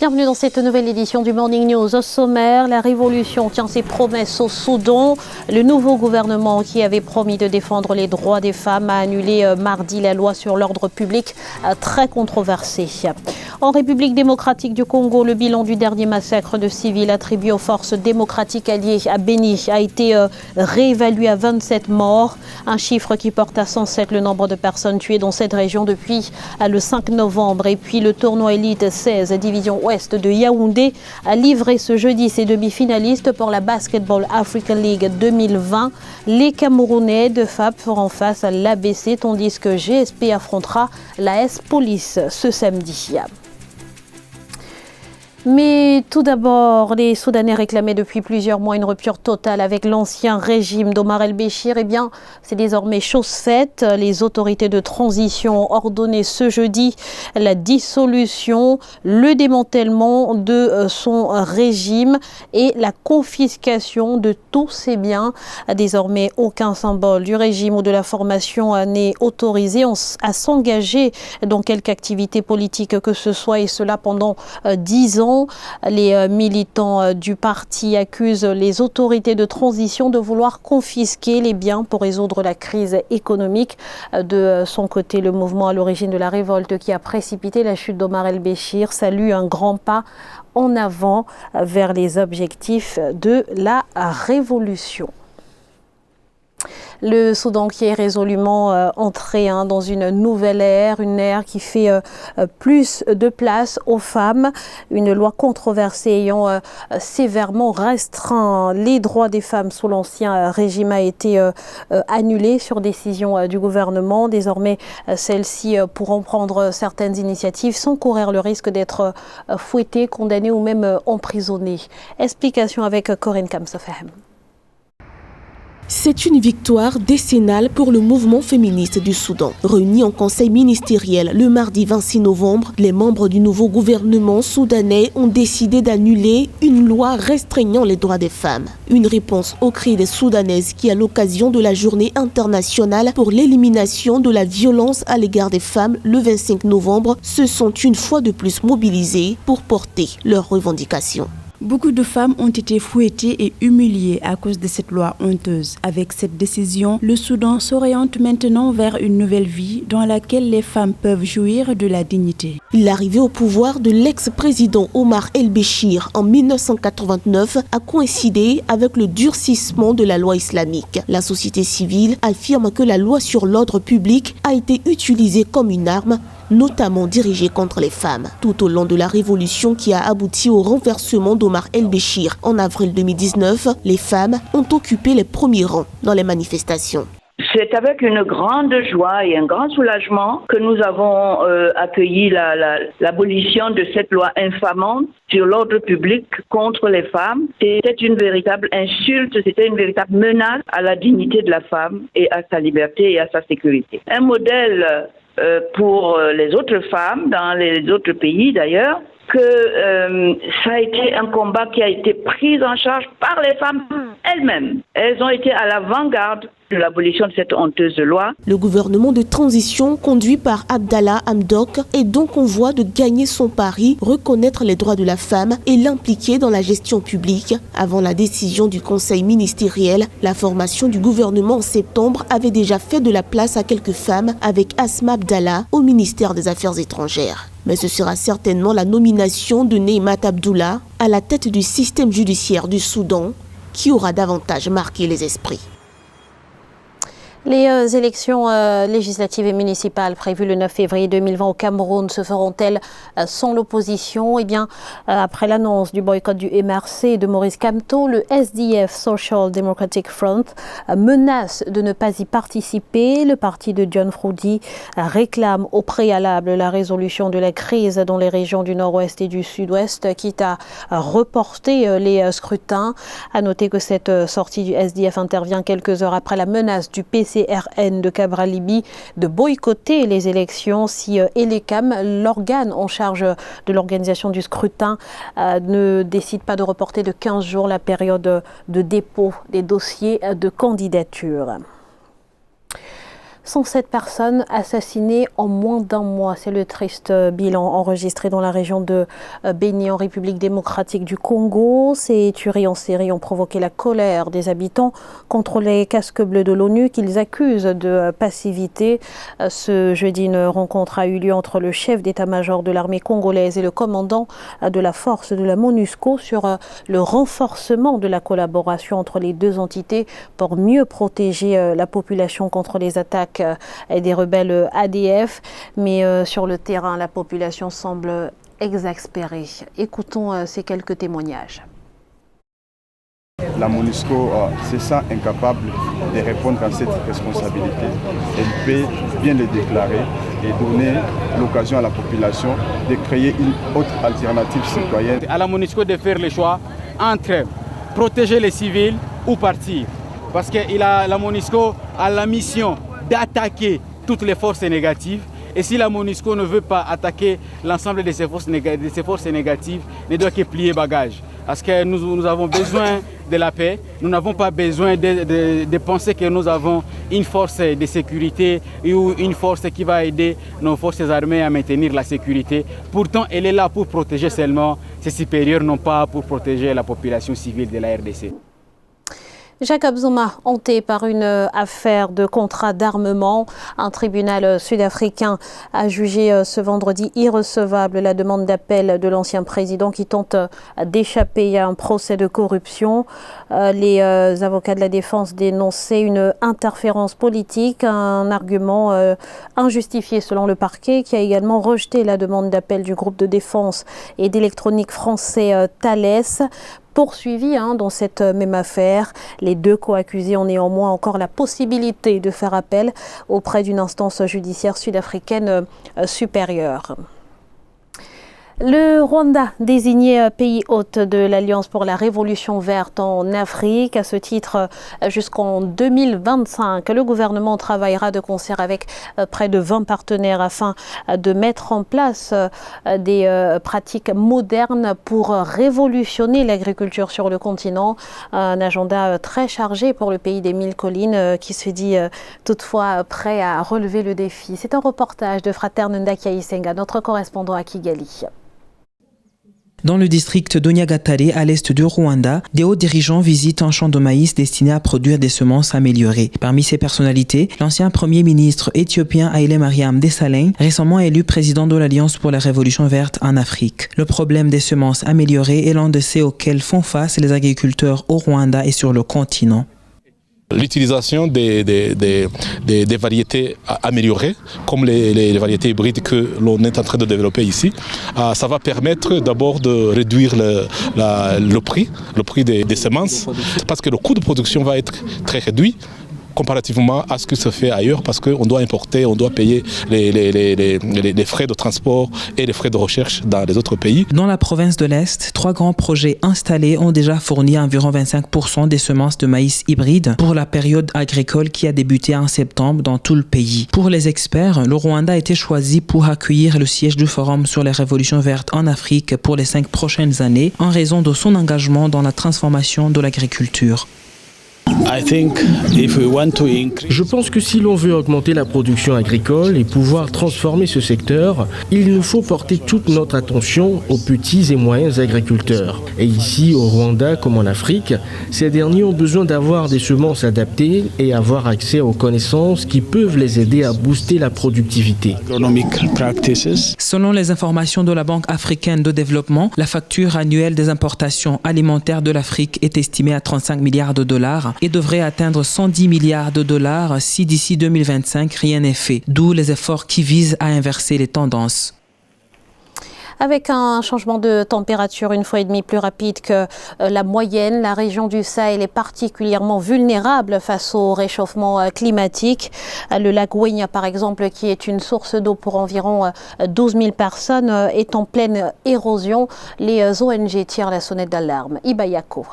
Bienvenue dans cette nouvelle édition du Morning News. Au sommaire, la révolution tient ses promesses au Soudan. Le nouveau gouvernement qui avait promis de défendre les droits des femmes a annulé mardi la loi sur l'ordre public, très controversée. En République démocratique du Congo, le bilan du dernier massacre de civils attribué aux forces démocratiques alliées à Beni a été réévalué à 27 morts, un chiffre qui porte à 107 le nombre de personnes tuées dans cette région depuis le 5 novembre. Et puis le tournoi Elite 16, division ouest de Yaoundé, a livré ce jeudi ses demi-finalistes pour la Basketball Africa League 2020. Les Camerounais de FAP feront face à l'ABC, tandis que GSP affrontera la S-Police ce samedi. Mais tout d'abord, les Soudanais réclamaient depuis plusieurs mois une rupture totale avec l'ancien régime d'Omar el-Béchir. Eh bien, c'est désormais chose faite. Les autorités de transition ont ordonné ce jeudi la dissolution, le démantèlement de son régime et la confiscation de tous ses biens. Désormais, aucun symbole du régime ou de la formation n'est autorisé à s'engager dans quelque activité politique que ce soit, et cela pendant 10 ans. Les militants du parti accusent les autorités de transition de vouloir confisquer les biens pour résoudre la crise économique. De son côté, le mouvement à l'origine de la révolte qui a précipité la chute d'Omar el-Béchir salue un grand pas en avant vers les objectifs de la révolution. Le Soudan qui est résolument entré dans une nouvelle ère, une ère qui fait plus de place aux femmes. Une loi controversée ayant sévèrement restreint les droits des femmes sous l'ancien régime a été annulée sur décision du gouvernement. Désormais, celles-ci pourront prendre certaines initiatives sans courir le risque d'être fouettées, condamnées ou même emprisonnées. Explication avec Corinne Kamsofahem. C'est une victoire décennale pour le mouvement féministe du Soudan. Réunis en conseil ministériel le mardi 26 novembre, les membres du nouveau gouvernement soudanais ont décidé d'annuler une loi restreignant les droits des femmes. Une réponse aux cris des Soudanaises qui, à l'occasion de la journée internationale pour l'élimination de la violence à l'égard des femmes le 25 novembre, se sont une fois de plus mobilisées pour porter leurs revendications. Beaucoup de femmes ont été fouettées et humiliées à cause de cette loi honteuse. Avec cette décision, le Soudan s'oriente maintenant vers une nouvelle vie dans laquelle les femmes peuvent jouir de la dignité. L'arrivée au pouvoir de l'ex-président Omar el-Béchir en 1989 a coïncidé avec le durcissement de la loi islamique. La société civile affirme que la loi sur l'ordre public a été utilisée comme une arme, notamment dirigée contre les femmes. Tout au long de la révolution qui a abouti au renversement d'Omar el-Béchir en avril 2019, les femmes ont occupé les premiers rangs dans les manifestations. C'est avec une grande joie et un grand soulagement que nous avons accueilli l'abolition de cette loi infamante sur l'ordre public contre les femmes. C'était une véritable insulte, c'était une véritable menace à la dignité de la femme et à sa liberté et à sa sécurité. Un modèle pour les autres femmes dans les autres pays d'ailleurs, que ça a été un combat qui a été pris en charge par les femmes elles-mêmes. Elles ont été à l'avant-garde de l'abolition de cette honteuse loi. Le gouvernement de transition conduit par Abdallah Hamdok est donc en voie de gagner son pari, reconnaître les droits de la femme et l'impliquer dans la gestion publique. Avant la décision du conseil ministériel, la formation du gouvernement en septembre avait déjà fait de la place à quelques femmes avec Asma Abdallah au ministère des Affaires étrangères. Mais ce sera certainement la nomination de Neymat Abdullah à la tête du système judiciaire du Soudan qui aura davantage marqué les esprits. Les élections législatives et municipales prévues le 9 février 2020 au Cameroun se feront-elles sans l'opposition? Eh bien, après l'annonce du boycott du MRC et de Maurice Kamto, le SDF, Social Democratic Front, menace de ne pas y participer. Le parti de John Froudi réclame au préalable la résolution de la crise dans les régions du nord-ouest et du sud-ouest, quitte à reporter les scrutins. À noter que cette sortie du SDF intervient quelques heures après la menace du PCRN de Kabralibi de boycotter les élections si Elecam, l'organe en charge de l'organisation du scrutin, ne décide pas de reporter de 15 jours la période de dépôt des dossiers de candidature. 107 personnes assassinées en moins d'un mois. C'est le triste bilan enregistré dans la région de Béni en République démocratique du Congo. Ces tueries en série ont provoqué la colère des habitants contre les casques bleus de l'ONU qu'ils accusent de passivité. Ce jeudi, une rencontre a eu lieu entre le chef d'état-major de l'armée congolaise et le commandant de la force de la MONUSCO sur le renforcement de la collaboration entre les deux entités pour mieux protéger la population contre les attaques des rebelles ADF. Mais sur le terrain, la population semble exaspérée. Écoutons ces quelques témoignages. La MONUSCO se sent incapable de répondre à cette responsabilité. Elle peut bien le déclarer et donner l'occasion à la population de créer une autre alternative citoyenne. À la MONUSCO de faire le choix entre protéger les civils ou partir. Parce que la MONUSCO a la mission d'attaquer toutes les forces négatives. Et si la MONUSCO ne veut pas attaquer l'ensemble de ces forces négatives, ne doit que plier bagage. Parce que nous avons besoin de la paix, nous n'avons pas besoin de penser que nous avons une force de sécurité ou une force qui va aider nos forces armées à maintenir la sécurité. Pourtant, elle est là pour protéger seulement ses supérieurs, non pas pour protéger la population civile de la RDC. Jacob Zuma, hanté par une affaire de contrat d'armement. Un tribunal sud-africain a jugé ce vendredi irrecevable la demande d'appel de l'ancien président qui tente d'échapper à un procès de corruption. Les avocats de la défense dénonçaient une interférence politique, un argument injustifié selon le parquet qui a également rejeté la demande d'appel du groupe de défense et d'électronique français Thales. Poursuivis dans cette même affaire. Les deux co-accusés ont néanmoins encore la possibilité de faire appel auprès d'une instance judiciaire sud-africaine supérieure. Le Rwanda, désigné pays hôte de l'Alliance pour la Révolution verte en Afrique. À ce titre, jusqu'en 2025, le gouvernement travaillera de concert avec près de 20 partenaires afin de mettre en place des pratiques modernes pour révolutionner l'agriculture sur le continent. Un agenda très chargé pour le pays des mille collines qui se dit toutefois prêt à relever le défi. C'est un reportage de Fraterne Ndakia Isenga, notre correspondant à Kigali. Dans le district d'Onyagatare, à l'est du Rwanda, des hauts dirigeants visitent un champ de maïs destiné à produire des semences améliorées. Parmi ces personnalités, l'ancien premier ministre éthiopien Haile Mariam Desalegn, récemment élu président de l'Alliance pour la Révolution verte en Afrique. Le problème des semences améliorées est l'un de ceux auxquels font face les agriculteurs au Rwanda et sur le continent. L'utilisation des variétés améliorées, comme les variétés hybrides que l'on est en train de développer ici, ça va permettre d'abord de réduire le prix des semences, parce que le coût de production va être très réduit comparativement à ce qui se fait ailleurs, parce qu'on doit importer, on doit payer les frais de transport et les frais de recherche dans les autres pays. Dans la province de l'Est, 3 grands projets installés ont déjà fourni environ 25% des semences de maïs hybrides pour la période agricole qui a débuté en septembre dans tout le pays. Pour les experts, le Rwanda a été choisi pour accueillir le siège du Forum sur les révolutions vertes en Afrique pour les 5 prochaines années en raison de son engagement dans la transformation de l'agriculture. Je pense que si l'on veut augmenter la production agricole et pouvoir transformer ce secteur, il nous faut porter toute notre attention aux petits et moyens agriculteurs. Et ici, au Rwanda comme en Afrique, ces derniers ont besoin d'avoir des semences adaptées et avoir accès aux connaissances qui peuvent les aider à booster la productivité. Selon les informations de la Banque africaine de développement, la facture annuelle des importations alimentaires de l'Afrique est estimée à 35 milliards de dollars et devrait atteindre 110 milliards de dollars si d'ici 2025 rien n'est fait, d'où les efforts qui visent à inverser les tendances. Avec un changement de température 1,5 fois plus rapide que la moyenne, la région du Sahel est particulièrement vulnérable face au réchauffement climatique. Le lac Wenya, par exemple, qui est une source d'eau pour environ 12 000 personnes, est en pleine érosion. Les ONG tirent la sonnette d'alarme. Ibayako.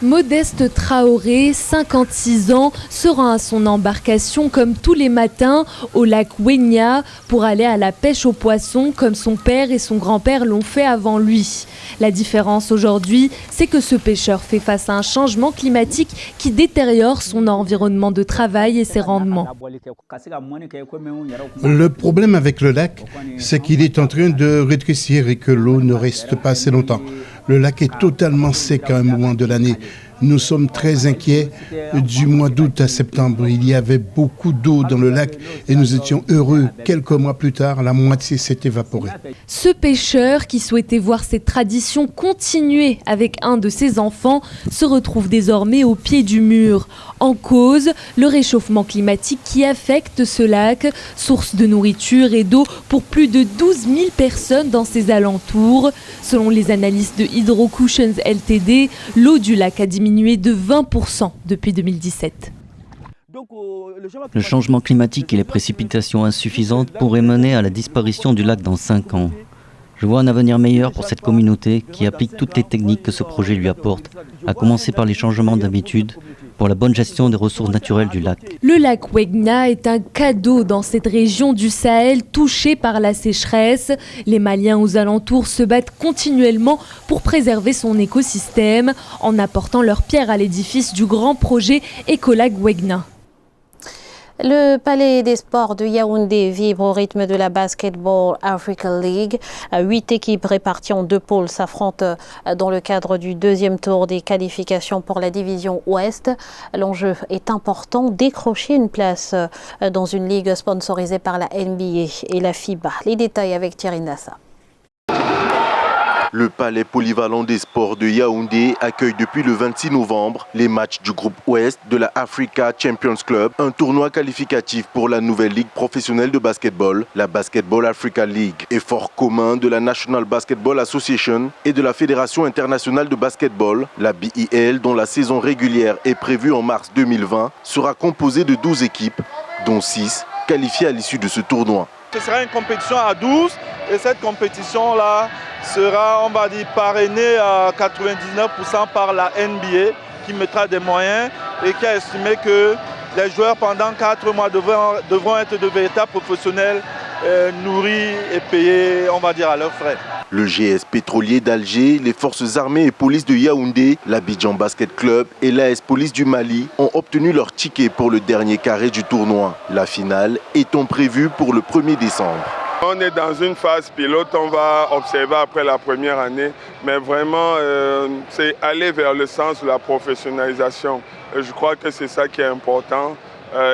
Modeste Traoré, 56 ans, se rend à son embarcation comme tous les matins au lac Wegna pour aller à la pêche aux poissons comme son père et son grand-père l'ont fait avant lui. La différence aujourd'hui, c'est que ce pêcheur fait face à un changement climatique qui détériore son environnement de travail et ses rendements. Le problème avec le lac, c'est qu'il est en train de rétrécir et que l'eau ne reste pas assez longtemps. Le lac est totalement sec à un moment de l'année. Nous sommes très inquiets. Du mois d'août à septembre, il y avait beaucoup d'eau dans le lac et nous étions heureux. Quelques mois plus tard, la moitié s'est évaporée. Ce pêcheur, qui souhaitait voir cette tradition continuer avec un de ses enfants, se retrouve désormais au pied du mur. En cause, le réchauffement climatique qui affecte ce lac, source de nourriture et d'eau pour plus de 12 000 personnes dans ses alentours. Selon les analystes de Hydro-Cushions Ltd, l'eau du lac a diminué de 20% depuis 2017. Le changement climatique et les précipitations insuffisantes pourraient mener à la disparition du lac dans 5 ans. Je vois un avenir meilleur pour cette communauté qui applique toutes les techniques que ce projet lui apporte, à commencer par les changements d'habitude pour la bonne gestion des ressources naturelles du lac. Le lac Wegna est un cadeau dans cette région du Sahel touchée par la sécheresse. Les Maliens aux alentours se battent continuellement pour préserver son écosystème en apportant leur pierre à l'édifice du grand projet Ecolac Wegna. Le Palais des Sports de Yaoundé vibre au rythme de la Basketball Africa League. 8 équipes réparties en 2 pôles s'affrontent dans le cadre du 2e tour des qualifications pour la division Ouest. L'enjeu est important, décrocher une place dans une ligue sponsorisée par la NBA et la FIBA. Les détails avec Thierry Nassa. Le Palais polyvalent des sports de Yaoundé accueille depuis le 26 novembre les matchs du groupe Ouest de la Africa Champions Club, un tournoi qualificatif pour la nouvelle ligue professionnelle de basketball, la Basketball Africa League. Effort commun de la National Basketball Association et de la Fédération internationale de basketball, la BIL, dont la saison régulière est prévue en mars 2020, sera composée de 12 équipes, dont 6 qualifiées à l'issue de ce tournoi. Ce sera une compétition à 12 et cette compétition-là sera, on va dire, parrainée à 99% par la NBA qui mettra des moyens et qui a estimé que les joueurs pendant 4 mois devront être de véritables professionnels nourris et payés, on va dire, à leurs frais. Le GS pétrolier d'Alger, les forces armées et police de Yaoundé, l'Abidjan Basket Club et l'AS Police du Mali ont obtenu leur ticket pour le dernier carré du tournoi. La finale étant prévue pour le 1er décembre. On est dans une phase pilote, on va observer après la première année, mais vraiment c'est aller vers le sens de la professionnalisation. Je crois que c'est ça qui est important.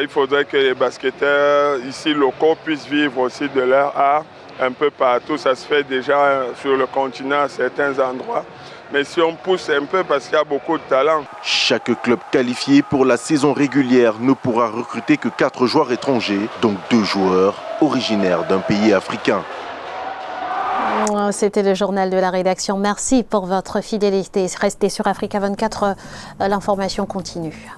Il faudrait que les basketteurs ici locaux puissent vivre aussi de leur art un peu partout. Ça se fait déjà sur le continent à certains endroits. Mais si on pousse un peu parce qu'il y a beaucoup de talent. Chaque club qualifié pour la saison régulière ne pourra recruter que 4 joueurs étrangers, donc 2 joueurs originaires d'un pays africain. C'était le journal de la rédaction. Merci pour votre fidélité. Restez sur Africa 24, l'information continue.